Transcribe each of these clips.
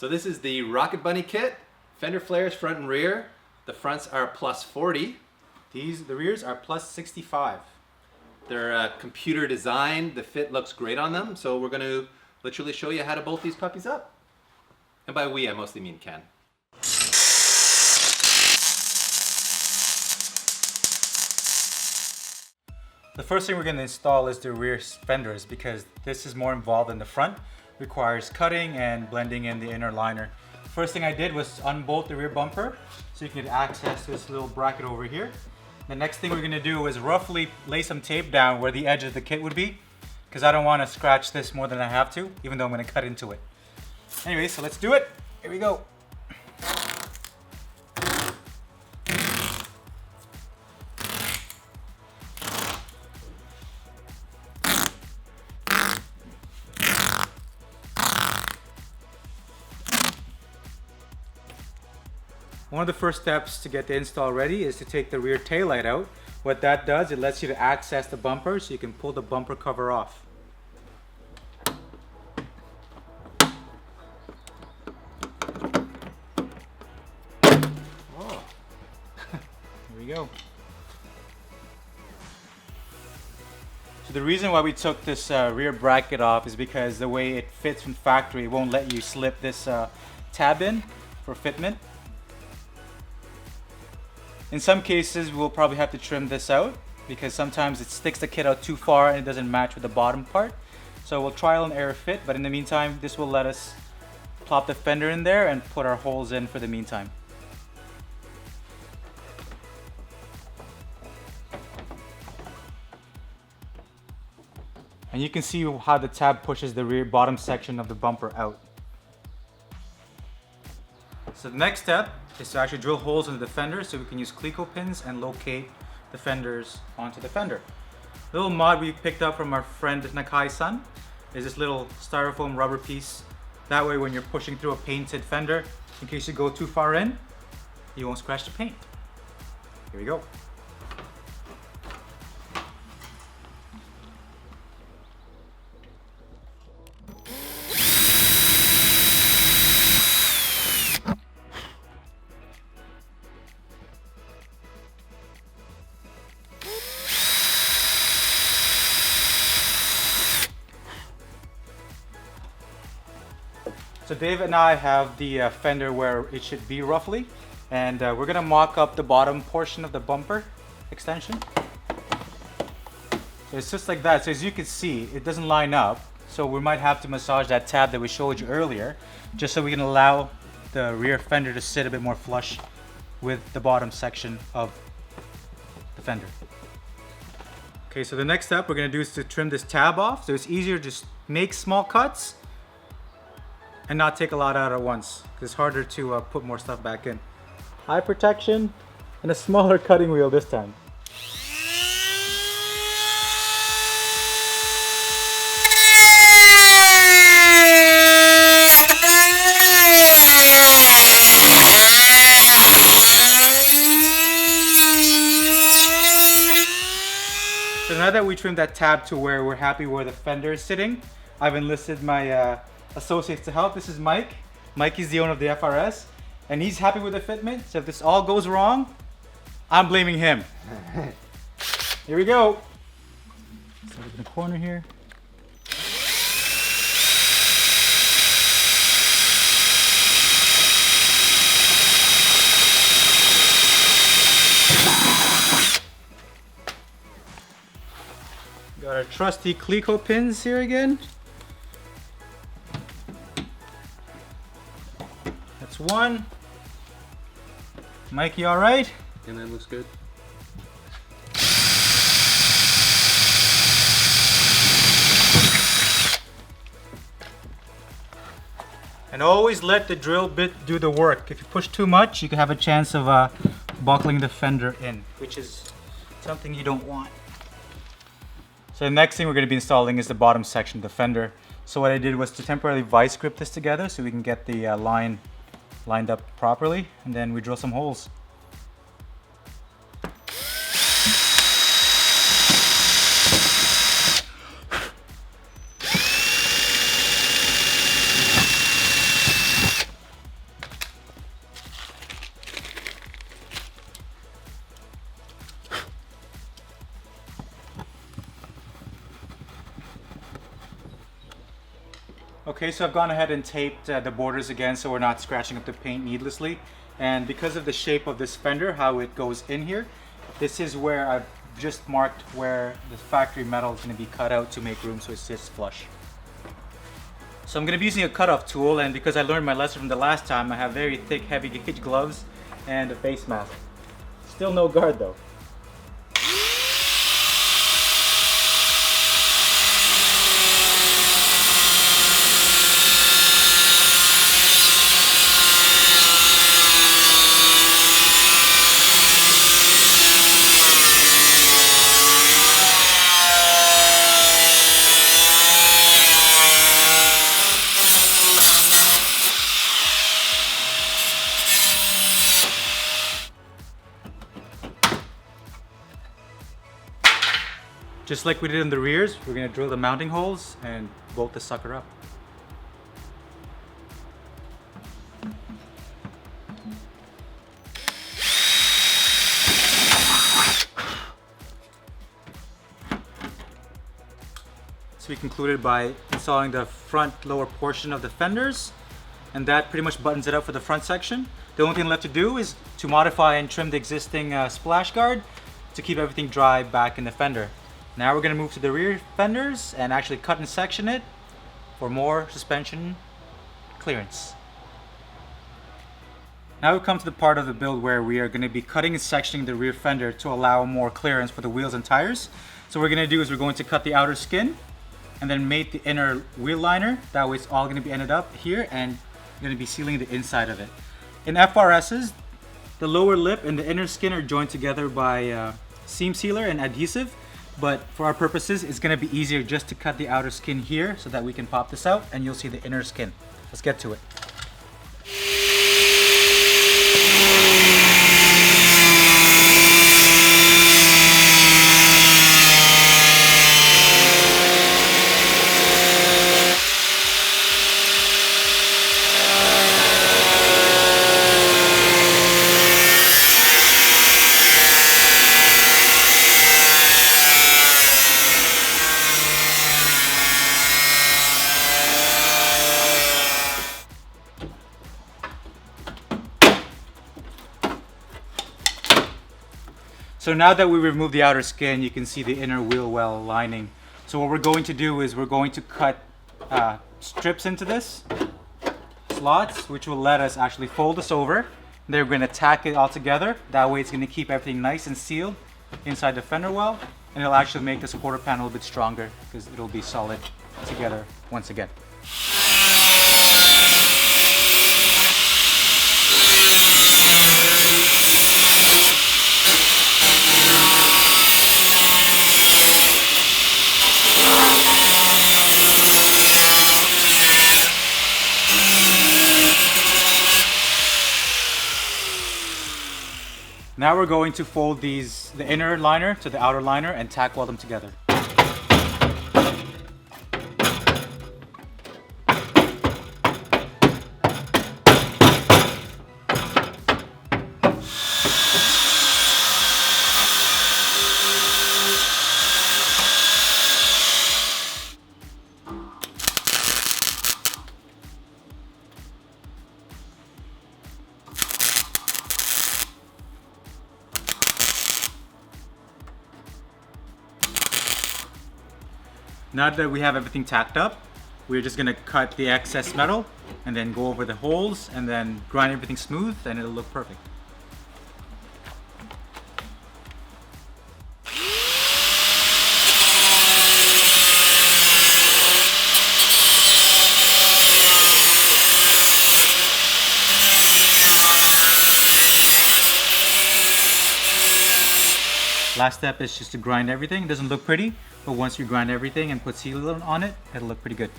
So this is the Rocket Bunny kit. Fender flares front and rear. The fronts are plus 40. The rears are plus 65. They're computer designed. The fit looks great on them. So we're going to literally show you how to bolt these puppies up. And by we, I mostly mean Ken. The first thing we're going to install is the rear fenders because this is more involved than the front. Requires cutting and blending in the inner liner. First thing I did was unbolt the rear bumper so you can get access to this little bracket over here. The next thing we're going to do is roughly lay some tape down where the edge of the kit would be because I don't want to scratch this more than I have to, even though I'm going to cut into it. Anyway, so let's do it. Here we go. One of the first steps to get the install ready is to take the rear taillight out. What that does, it lets you to access the bumper so you can pull the bumper cover off. Oh. Here we go. So the reason why we took this rear bracket off is because the way it fits from factory, it won't let you slip this tab in for fitment. In some cases, we'll probably have to trim this out because sometimes it sticks the kit out too far and it doesn't match with the bottom part. So we'll trial and error fit, but in the meantime, this will let us plop the fender in there and put our holes in for the meantime. And you can see how the tab pushes the rear bottom section of the bumper out. So the next step is to actually drill holes into the fender so we can use Cleco pins and locate the fenders onto the fender. The little mod we picked up from our friend Nakai-san is this little styrofoam rubber piece. That way when you're pushing through a painted fender, in case you go too far in, you won't scratch the paint. Here we go. So Dave and I have the fender where it should be roughly, and we're gonna mock up the bottom portion of the bumper extension. So it's just like that. So as you can see, it doesn't line up. So we might have to massage that tab that we showed you earlier, just so we can allow the rear fender to sit a bit more flush with the bottom section of the fender. Okay, so the next step we're gonna do is to trim this tab off. So it's easier to just make small cuts and not take a lot out at once. It's harder to put more stuff back in. Eye protection and a smaller cutting wheel this time. So now that we trimmed that tab to where we're happy where the fender is sitting, I've enlisted my associates to help. This is Mike. Mikey's the owner of the FRS, and he's happy with the fitment. So if this all goes wrong, I'm blaming him. Here we go. Start in the corner here. Got our trusty Cleco pins here again. That's one. Mikey, all right? And that looks good. And always let the drill bit do the work. If you push too much, you can have a chance of buckling the fender in, which is something you don't want. So the next thing we're going to be installing is the bottom section of the fender. So what I did was to temporarily vice grip this together so we can get the line lined up properly, and then we drill some holes. Okay, so I've gone ahead and taped the borders again so we're not scratching up the paint needlessly. And because of the shape of this fender, how it goes in here, this is where I've just marked where the factory metal is going to be cut out to make room so it sits flush. So I'm going to be using a cutoff tool, and because I learned my lesson from the last time, I have very thick, heavy gauge gloves and a face mask. Still no guard though. Just like we did in the rears, we're going to drill the mounting holes and bolt the sucker up. So we concluded by installing the front lower portion of the fenders, and that pretty much buttons it up for the front section. The only thing left to do is to modify and trim the existing splash guard to keep everything dry back in the fender. Now we're going to move to the rear fenders and actually cut and section it for more suspension clearance. Now we come to the part of the build where we are going to be cutting and sectioning the rear fender to allow more clearance for the wheels and tires. So what we're going to do is we're going to cut the outer skin and then mate the inner wheel liner. That way it's all going to be ended up here, and you're going to be sealing the inside of it. In FRSs, the lower lip and the inner skin are joined together by seam sealer and adhesive. But for our purposes, it's going to be easier just to cut the outer skin here so that we can pop this out and you'll see the inner skin. Let's get to it. So now that we removed the outer skin, you can see the inner wheel well lining. So what we're going to do is we're going to cut strips into this, slots, which will let us actually fold this over. Then we're going to tack it all together. That way it's going to keep everything nice and sealed inside the fender well, and it'll actually make this quarter panel a bit stronger because it'll be solid together once again. Now we're going to fold the inner liner to the outer liner and tack weld them together. Now that we have everything tacked up, we're just gonna cut the excess metal and then go over the holes and then grind everything smooth, and it'll look perfect. Last step is just to grind everything. It doesn't look pretty, but once you grind everything and put sealant on it, it'll look pretty good.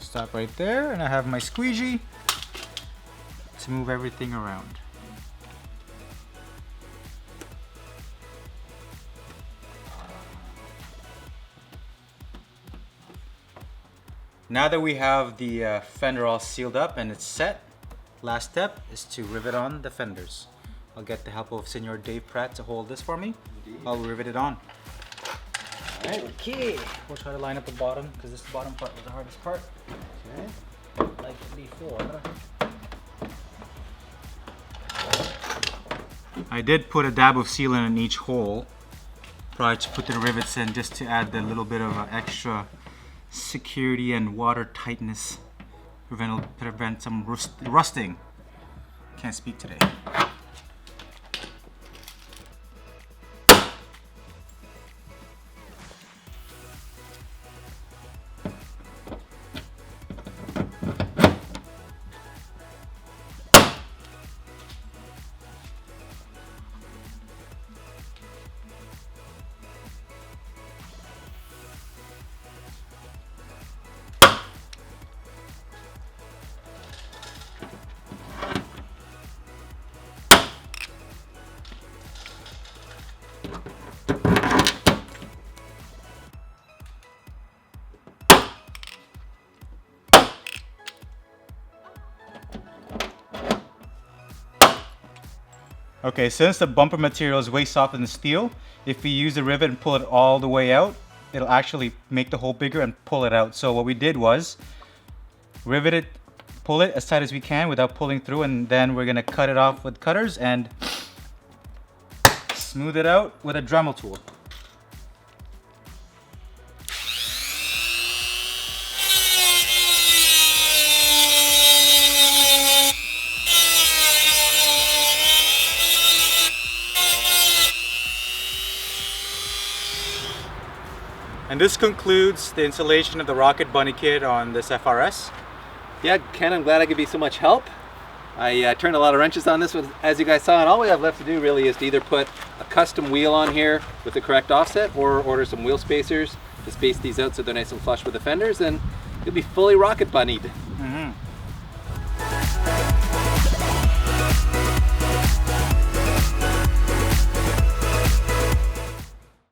Stop right there, and I have my squeegee to move everything around. Now that we have the fender all sealed up and it's set, last step is to rivet on the fenders. I'll get the help of Senor Dave Pratt to hold this for me. Indeed. I'll rivet it on. All right. Okay, we'll try to line up the bottom because this bottom part was the hardest part. Okay. Like before. I did put a dab of sealant in each hole prior to putting the rivets in, just to add a little bit of extra security and water tightness, prevent some rusting. Can't speak today. Okay, since the bumper material is way softer than steel, if we use the rivet and pull it all the way out, it'll actually make the hole bigger and pull it out. So what we did was rivet it, pull it as tight as we can without pulling through, and then we're gonna cut it off with cutters and smooth it out with a Dremel tool. And this concludes the installation of the Rocket Bunny kit on this FRS. Yeah, Ken, I'm glad I could be so much help. I turned a lot of wrenches on this one, as you guys saw, and all we have left to do really is to either put a custom wheel on here with the correct offset or order some wheel spacers to space these out so they're nice and flush with the fenders, and you'll be fully rocket bunnied. Mm-hmm.